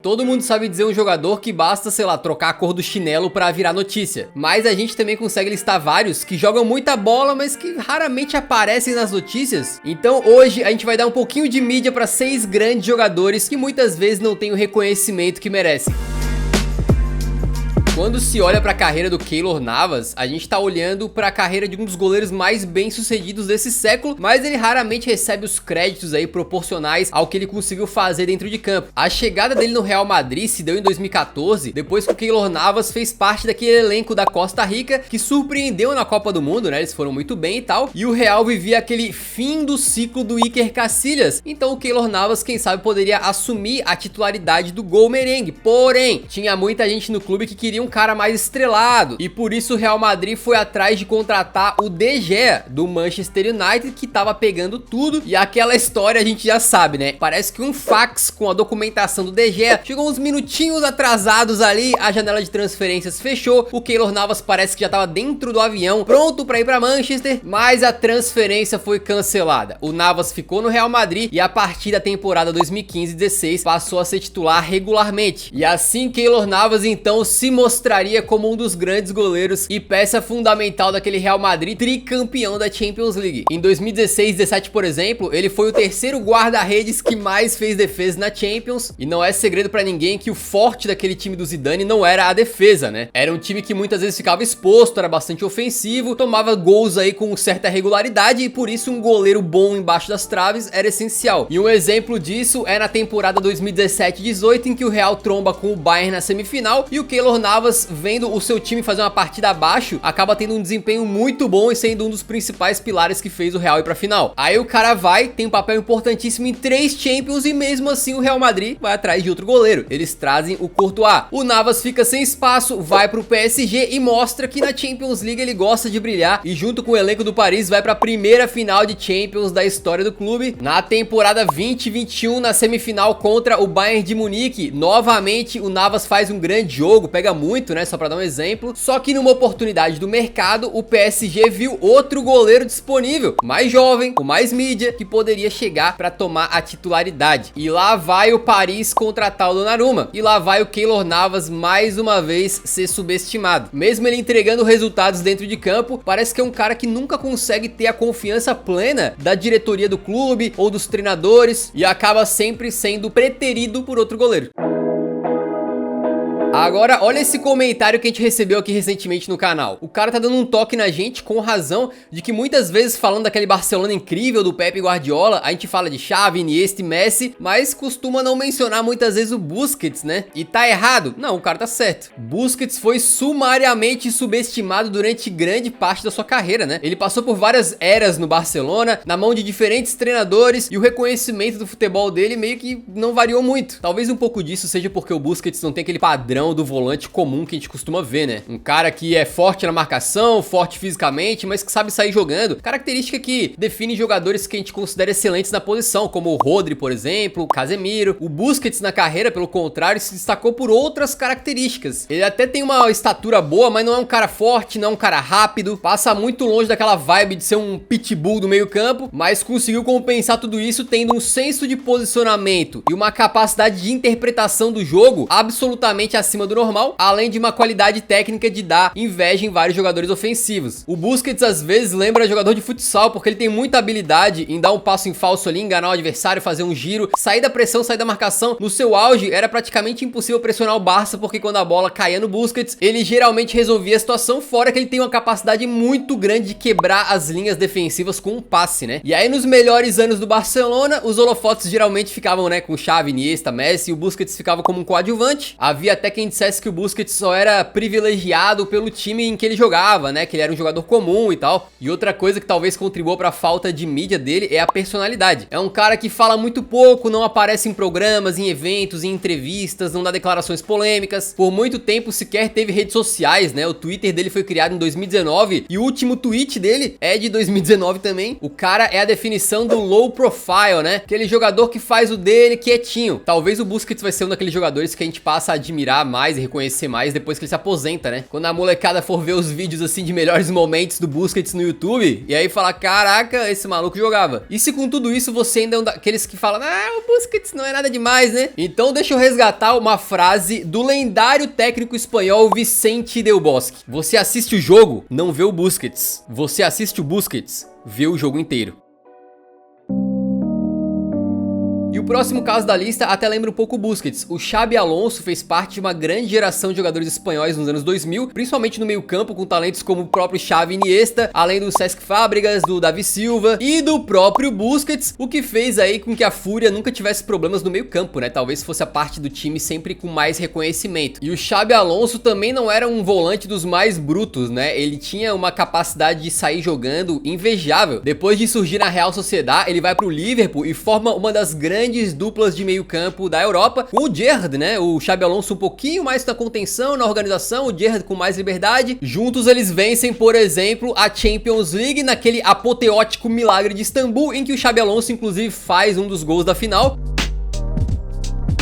Todo mundo sabe dizer um jogador que basta, sei lá, trocar a cor do chinelo pra virar notícia. Mas a gente também consegue listar vários que jogam muita bola, mas que raramente aparecem nas notícias. Então hoje a gente vai dar um pouquinho de mídia pra 6 grandes jogadores que muitas vezes não têm o reconhecimento que merecem. Quando se olha para a carreira do Keylor Navas, a gente tá olhando para a carreira de um dos goleiros mais bem-sucedidos desse século, mas ele raramente recebe os créditos aí proporcionais ao que ele conseguiu fazer dentro de campo. A chegada dele no Real Madrid se deu em 2014, depois que o Keylor Navas fez parte daquele elenco da Costa Rica que surpreendeu na Copa do Mundo, né? Eles foram muito bem e tal, e o Real vivia aquele fim do ciclo do Iker Casillas. Então o Keylor Navas, quem sabe, poderia assumir a titularidade do gol merengue. Porém, tinha muita gente no clube que queria um cara mais estrelado, e por isso o Real Madrid foi atrás de contratar o De Gea do Manchester United, que tava pegando tudo, e aquela história a gente já sabe, né? Parece que um fax com a documentação do De Gea chegou uns minutinhos atrasados ali, a janela de transferências fechou, o Keylor Navas parece que já tava dentro do avião, pronto pra ir pra Manchester, mas a transferência foi cancelada. O Navas ficou no Real Madrid e a partir da temporada 2015-16 passou a ser titular regularmente, e assim Keylor Navas então se mostraria como um dos grandes goleiros e peça fundamental daquele Real Madrid tricampeão da Champions League. Em 2016-17, por exemplo, ele foi o terceiro guarda-redes que mais fez defesa na Champions, e não é segredo pra ninguém que o forte daquele time do Zidane não era a defesa, né? Era um time que muitas vezes ficava exposto, era bastante ofensivo, tomava gols aí com certa regularidade, e por isso um goleiro bom embaixo das traves era essencial. E um exemplo disso é na temporada 2017-18, em que o Real tromba com o Bayern na semifinal, e o Keylor Navas, vendo o seu time fazer uma partida abaixo, acaba tendo um desempenho muito bom e sendo um dos principais pilares que fez o Real ir pra final. Aí o cara tem um papel importantíssimo em 3 Champions, e mesmo assim o Real Madrid vai atrás de outro goleiro. Eles trazem o Courtois. O Navas fica sem espaço, vai pro PSG e mostra que na Champions League ele gosta de brilhar, e junto com o elenco do Paris vai pra primeira final de Champions da história do clube. Na temporada 2021, na semifinal contra o Bayern de Munique, novamente o Navas faz um grande jogo, pega muito, né, só pra dar um exemplo, só que numa oportunidade do mercado, o PSG viu outro goleiro disponível, mais jovem, com mais mídia, que poderia chegar pra tomar a titularidade, e lá vai o Paris contratar o Donnarumma, e lá vai o Keylor Navas mais uma vez ser subestimado. Mesmo ele entregando resultados dentro de campo, parece que é um cara que nunca consegue ter a confiança plena da diretoria do clube ou dos treinadores, e acaba sempre sendo preterido por outro goleiro. Agora, olha esse comentário que a gente recebeu aqui recentemente no canal. O cara tá dando um toque na gente com razão de que muitas vezes, falando daquele Barcelona incrível do Pep Guardiola, a gente fala de Xavi, Iniesta e Messi, mas costuma não mencionar muitas vezes o Busquets, né? E tá errado? Não, o cara tá certo. Busquets foi sumariamente subestimado durante grande parte da sua carreira, né? Ele passou por várias eras no Barcelona, na mão de diferentes treinadores, e o reconhecimento do futebol dele meio que não variou muito. Talvez um pouco disso seja porque o Busquets não tem aquele padrão do volante comum que a gente costuma ver, né? Um cara que é forte na marcação, forte fisicamente, mas que sabe sair jogando. Característica que define jogadores que a gente considera excelentes na posição, como o Rodri, por exemplo, o Casemiro. O Busquets na carreira, pelo contrário, se destacou por outras características. Ele até tem uma estatura boa, mas não é um cara forte, não é um cara rápido, passa muito longe daquela vibe de ser um pitbull do meio campo, mas conseguiu compensar tudo isso tendo um senso de posicionamento e uma capacidade de interpretação do jogo absolutamente acima do normal, além de uma qualidade técnica de dar inveja em vários jogadores ofensivos. O Busquets às vezes lembra jogador de futsal, porque ele tem muita habilidade em dar um passo em falso ali, enganar o adversário, fazer um giro, sair da pressão, sair da marcação. No seu auge era praticamente impossível pressionar o Barça, porque quando a bola caía no Busquets, ele geralmente resolvia a situação, fora que ele tem uma capacidade muito grande de quebrar as linhas defensivas com um passe, né? E aí nos melhores anos do Barcelona, os holofotes geralmente ficavam, né, com Xavi, Iniesta, Messi, e o Busquets ficava como um coadjuvante. Havia até quem dissesse que o Busquets só era privilegiado pelo time em que ele jogava, né, que ele era um jogador comum e tal. E outra coisa que talvez contribua para a falta de mídia dele é a personalidade. É um cara que fala muito pouco, não aparece em programas, em eventos, em entrevistas, não dá declarações polêmicas. Por muito tempo sequer teve redes sociais, né? O Twitter dele foi criado em 2019 e o último tweet dele é de 2019 também. O cara é a definição do low profile, né? Aquele jogador que faz o dele quietinho. Talvez o Busquets vai ser um daqueles jogadores que a gente passa a admirar mais mais e reconhecer mais depois que ele se aposenta, né? Quando a molecada for ver os vídeos assim de melhores momentos do Busquets no YouTube, e aí falar, caraca, esse maluco jogava. E se com tudo isso você ainda é um daqueles que falam, o Busquets não é nada demais, né? Então deixa eu resgatar uma frase do lendário técnico espanhol Vicente Del Bosque. Você assiste o jogo, não vê o Busquets. Você assiste o Busquets, vê o jogo inteiro. E o próximo caso da lista até lembra um pouco o Busquets. O Xabi Alonso fez parte de uma grande geração de jogadores espanhóis nos anos 2000, principalmente no meio campo, com talentos como o próprio Xavi Iniesta, além do Cesc Fábregas, do Davi Silva e do próprio Busquets, o que fez aí com que a Fúria nunca tivesse problemas no meio campo, né? Talvez fosse a parte do time sempre com mais reconhecimento. E o Xabi Alonso também não era um volante dos mais brutos, né? Ele tinha uma capacidade de sair jogando invejável. Depois de surgir na Real Sociedad, ele vai pro Liverpool e forma uma das grandes duplas de meio campo da Europa, com o Gerrard, né? O Xabi Alonso um pouquinho mais na contenção, na organização, o Gerrard com mais liberdade. Juntos eles vencem, por exemplo, a Champions League naquele apoteótico milagre de Istambul, em que o Xabi Alonso inclusive faz um dos gols da final.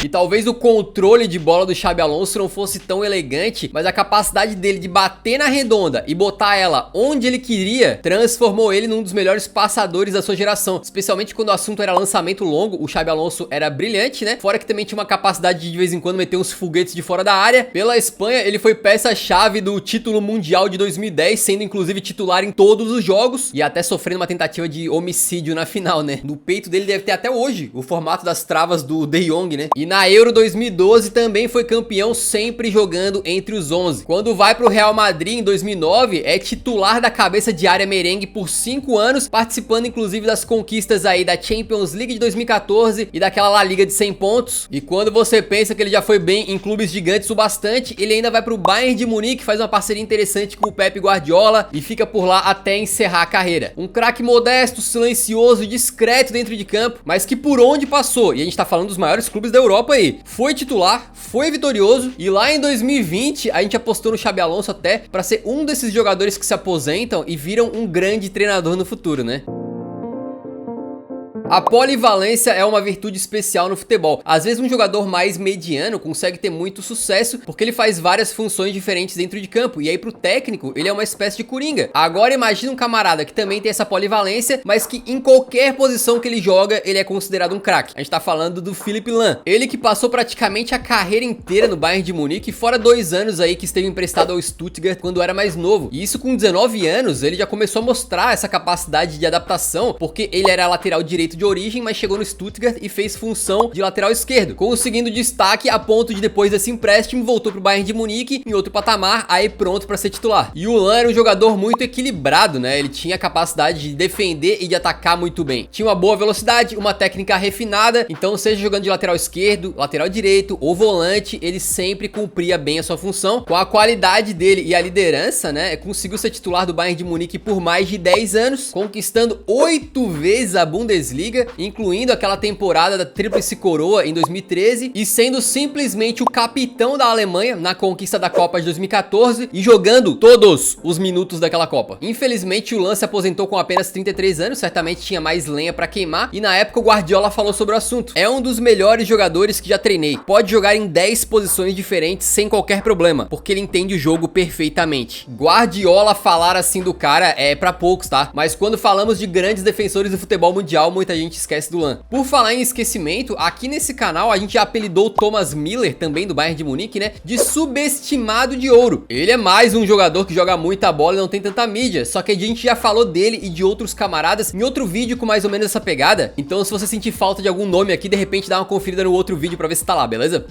E talvez o controle de bola do Xabi Alonso não fosse tão elegante, mas a capacidade dele de bater na redonda e botar ela onde ele queria, transformou ele num dos melhores passadores da sua geração. Especialmente quando o assunto era lançamento longo, o Xabi Alonso era brilhante, né? Fora que também tinha uma capacidade de vez em quando meter uns foguetes de fora da área. Pela Espanha, ele foi peça-chave do título mundial de 2010, sendo inclusive titular em todos os jogos e até sofrendo uma tentativa de homicídio na final, né? No peito dele deve ter até hoje o formato das travas do De Jong, né? E na Euro 2012 também foi campeão, sempre jogando entre os 11. Quando vai pro Real Madrid em 2009, é titular da cabeça de área merengue por 5 anos, participando inclusive das conquistas aí da Champions League de 2014 e daquela La Liga de 100 pontos. E quando você pensa que ele já foi bem em clubes gigantes o bastante, ele ainda vai pro Bayern de Munique, faz uma parceria interessante com o Pep Guardiola e fica por lá até encerrar a carreira. Um craque modesto, silencioso e discreto dentro de campo, mas que por onde passou, e a gente tá falando dos maiores clubes da Europa aí, foi titular, foi vitorioso e lá em 2020 a gente apostou no Xabi Alonso até pra ser um desses jogadores que se aposentam e viram um grande treinador no futuro, né? A polivalência é uma virtude especial no futebol. Às vezes um jogador mais mediano consegue ter muito sucesso porque ele faz várias funções diferentes dentro de campo, e aí pro técnico ele é uma espécie de coringa. Agora imagina um camarada que também tem essa polivalência, mas que em qualquer posição que ele joga, ele é considerado um craque. A gente tá falando do Philipp Lahm. Ele que passou praticamente a carreira inteira no Bayern de Munique, fora 2 anos aí que esteve emprestado ao Stuttgart quando era mais novo. E isso com 19 anos, ele já começou a mostrar essa capacidade de adaptação, porque ele era lateral direito de origem, mas chegou no Stuttgart e fez função de lateral esquerdo, conseguindo destaque a ponto de depois desse empréstimo voltou pro Bayern de Munique em outro patamar, aí pronto pra ser titular. E o Lahm era um jogador muito equilibrado, né? Ele tinha a capacidade de defender e de atacar muito bem. Tinha uma boa velocidade, uma técnica refinada, então seja jogando de lateral esquerdo, lateral direito ou volante, ele sempre cumpria bem a sua função. Com a qualidade dele e a liderança, né? Conseguiu ser titular do Bayern de Munique por mais de 10 anos, conquistando 8 vezes a Bundesliga, incluindo aquela temporada da Tríplice Coroa em 2013 e sendo simplesmente o capitão da Alemanha na conquista da Copa de 2014 e jogando todos os minutos daquela Copa. Infelizmente o Lahm se aposentou com apenas 33 anos, certamente tinha mais lenha pra queimar, e na época o Guardiola falou sobre o assunto. É um dos melhores jogadores que já treinei, pode jogar em 10 posições diferentes sem qualquer problema, porque ele entende o jogo perfeitamente. Guardiola falar assim do cara é pra poucos, tá? Mas quando falamos de grandes defensores do futebol mundial, muita gente esquece do Lahm. Por falar em esquecimento, aqui nesse canal a gente já apelidou o Thomas Müller, também do Bayern de Munique, né, de subestimado de ouro. Ele é mais um jogador que joga muita bola e não tem tanta mídia, só que a gente já falou dele e de outros camaradas em outro vídeo com mais ou menos essa pegada. Então se você sentir falta de algum nome aqui, de repente dá uma conferida no outro vídeo pra ver se tá lá, beleza?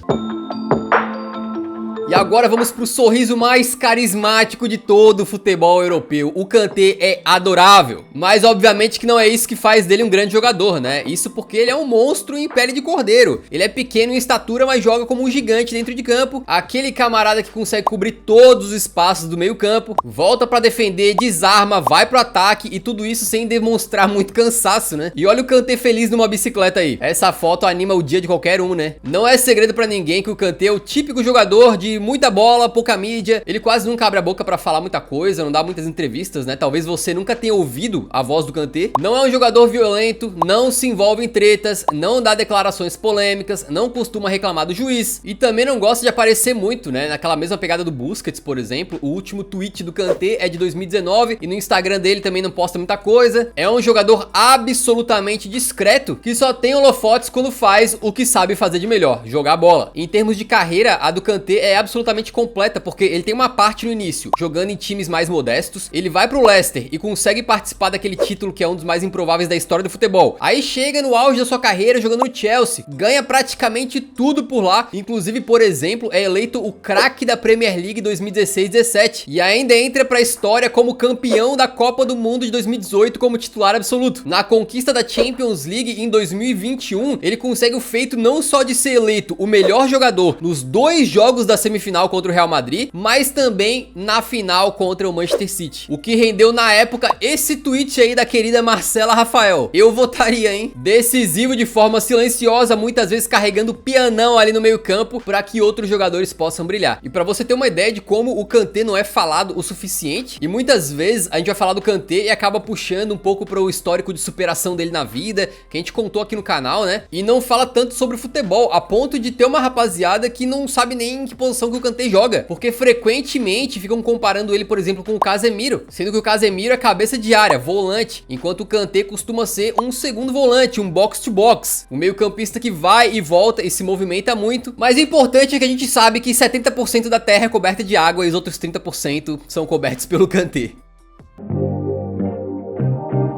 E agora vamos pro sorriso mais carismático de todo o futebol europeu. O Kanté é adorável, mas obviamente que não é isso que faz dele um grande jogador, né? Isso porque ele é um monstro em pele de cordeiro. Ele é pequeno em estatura, mas joga como um gigante dentro de campo. Aquele camarada que consegue cobrir todos os espaços do meio campo, volta pra defender, desarma, vai pro ataque e tudo isso sem demonstrar muito cansaço, né? E olha o Kanté feliz numa bicicleta aí. Essa foto anima o dia de qualquer um, né? Não é segredo pra ninguém que o Kanté é o típico jogador de de muita bola, pouca mídia. Ele quase nunca abre a boca pra falar muita coisa, não dá muitas entrevistas, né? Talvez você nunca tenha ouvido a voz do Kanté. Não é um jogador violento, não se envolve em tretas, não dá declarações polêmicas, não costuma reclamar do juiz e também não gosta de aparecer muito, né? Naquela mesma pegada do Busquets, por exemplo. O último tweet do Kanté é de 2019 e no Instagram dele também não posta muita coisa. É um jogador absolutamente discreto que só tem holofotes quando faz o que sabe fazer de melhor, jogar bola. Em termos de carreira, a do Kanté é absolutamente completa, porque ele tem uma parte no início jogando em times mais modestos, ele vai pro Leicester e consegue participar daquele título que é um dos mais improváveis da história do futebol. Aí chega no auge da sua carreira jogando no Chelsea, ganha praticamente tudo por lá, inclusive, por exemplo, é eleito o craque da Premier League 2016-17 e ainda entra pra história como campeão da Copa do Mundo de 2018 como titular absoluto. Na conquista da Champions League em 2021, ele consegue o feito não só de ser eleito o melhor jogador nos 2 jogos da semifinal contra o Real Madrid, mas também na final contra o Manchester City. O que rendeu na época esse tweet aí da querida Marcela Rafael. Eu votaria, hein? Decisivo de forma silenciosa, muitas vezes carregando pianão ali no meio campo para que outros jogadores possam brilhar. E para você ter uma ideia de como o Kanté não é falado o suficiente, e muitas vezes a gente vai falar do Kanté e acaba puxando um pouco para o histórico de superação dele na vida, que a gente contou aqui no canal, né? E não fala tanto sobre futebol, a ponto de ter uma rapaziada que não sabe nem em que posição que o Kanté joga, porque frequentemente ficam comparando ele, por exemplo, com o Casemiro, sendo que o Casemiro é cabeça de área, volante, enquanto o Kanté costuma ser um segundo volante, um box-to-box, um meio-campista que vai e volta e se movimenta muito. Mas o importante é que a gente sabe que 70% da terra é coberta de água e os outros 30% são cobertos pelo Kanté.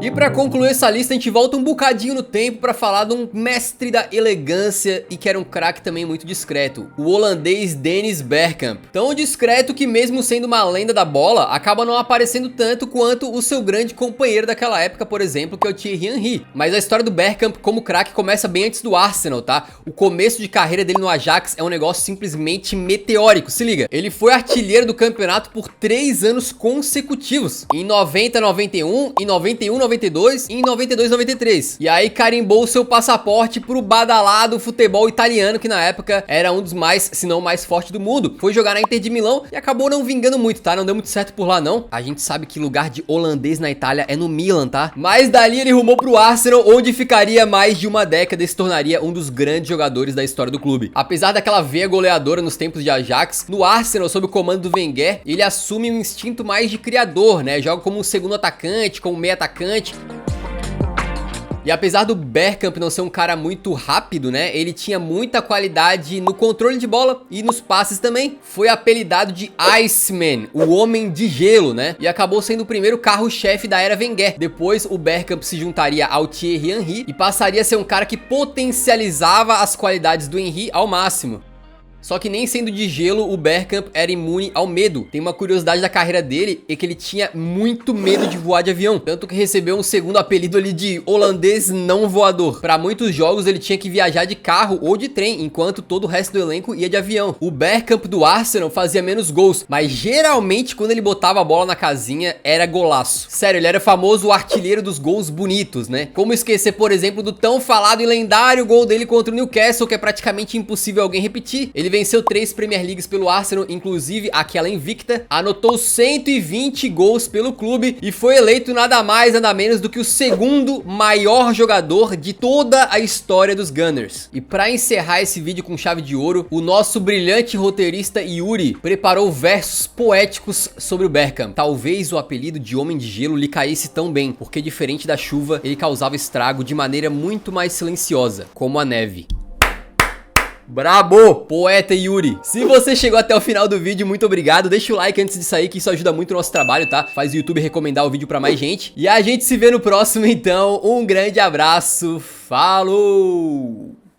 E pra concluir essa lista, a gente volta um bocadinho no tempo pra falar de um mestre da elegância e que era um craque também muito discreto, o holandês Dennis Bergkamp. Tão discreto que mesmo sendo uma lenda da bola, acaba não aparecendo tanto quanto o seu grande companheiro daquela época, por exemplo, que é o Thierry Henry. Mas a história do Bergkamp como craque começa bem antes do Arsenal, tá? O começo de carreira dele no Ajax é um negócio simplesmente meteórico, se liga. Ele foi artilheiro do campeonato por 3 anos consecutivos, em 90-91, em 91-92 e em 92-93. E aí carimbou seu passaporte pro badalado futebol italiano, que na época era um dos mais, se não o mais forte do mundo. Foi jogar na Inter de Milão e acabou não vingando muito, tá? Não deu muito certo por lá, não. A gente sabe que lugar de holandês na Itália é no Milan, tá? Mas dali ele rumou pro Arsenal, onde ficaria mais de uma década e se tornaria um dos grandes jogadores da história do clube. Apesar daquela veia goleadora nos tempos de Ajax, no Arsenal, sob o comando do Wenger, ele assume um instinto mais de criador, né? Joga como um segundo atacante, como meio atacante. E apesar do Bergkamp não ser um cara muito rápido, né, ele tinha muita qualidade no controle de bola e nos passes também. Foi apelidado de Iceman, o homem de gelo, né, e acabou sendo o primeiro carro-chefe da era Wenger. Depois o Bergkamp se juntaria ao Thierry Henry e passaria a ser um cara que potencializava as qualidades do Henry ao máximo. Só que nem sendo de gelo, o Bergkamp era imune ao medo. Tem uma curiosidade da carreira dele, é que ele tinha muito medo de voar de avião, tanto que recebeu um segundo apelido ali de holandês não voador. Para muitos jogos ele tinha que viajar de carro ou de trem, enquanto todo o resto do elenco ia de avião. O Bergkamp do Arsenal fazia menos gols, mas geralmente quando ele botava a bola na casinha era golaço. Sério, ele era famoso o artilheiro dos gols bonitos, né? Como esquecer, por exemplo, do tão falado e lendário gol dele contra o Newcastle, que é praticamente impossível alguém repetir. Ele venceu 3 Premier Leagues pelo Arsenal, inclusive aquela invicta, anotou 120 gols pelo clube e foi eleito nada mais nada menos do que o segundo maior jogador de toda a história dos Gunners. E para encerrar esse vídeo com chave de ouro, o nosso brilhante roteirista Yuri preparou versos poéticos sobre o Bergkamp. Talvez o apelido de Homem de Gelo lhe caísse tão bem, porque diferente da chuva, ele causava estrago de maneira muito mais silenciosa, como a neve. Brabo! Poeta Yuri. Se você chegou até o final do vídeo, muito obrigado. Deixa o like antes de sair, que isso ajuda muito o nosso trabalho, tá? Faz o YouTube recomendar o vídeo pra mais gente. E a gente se vê no próximo, então. Um grande abraço. Falou!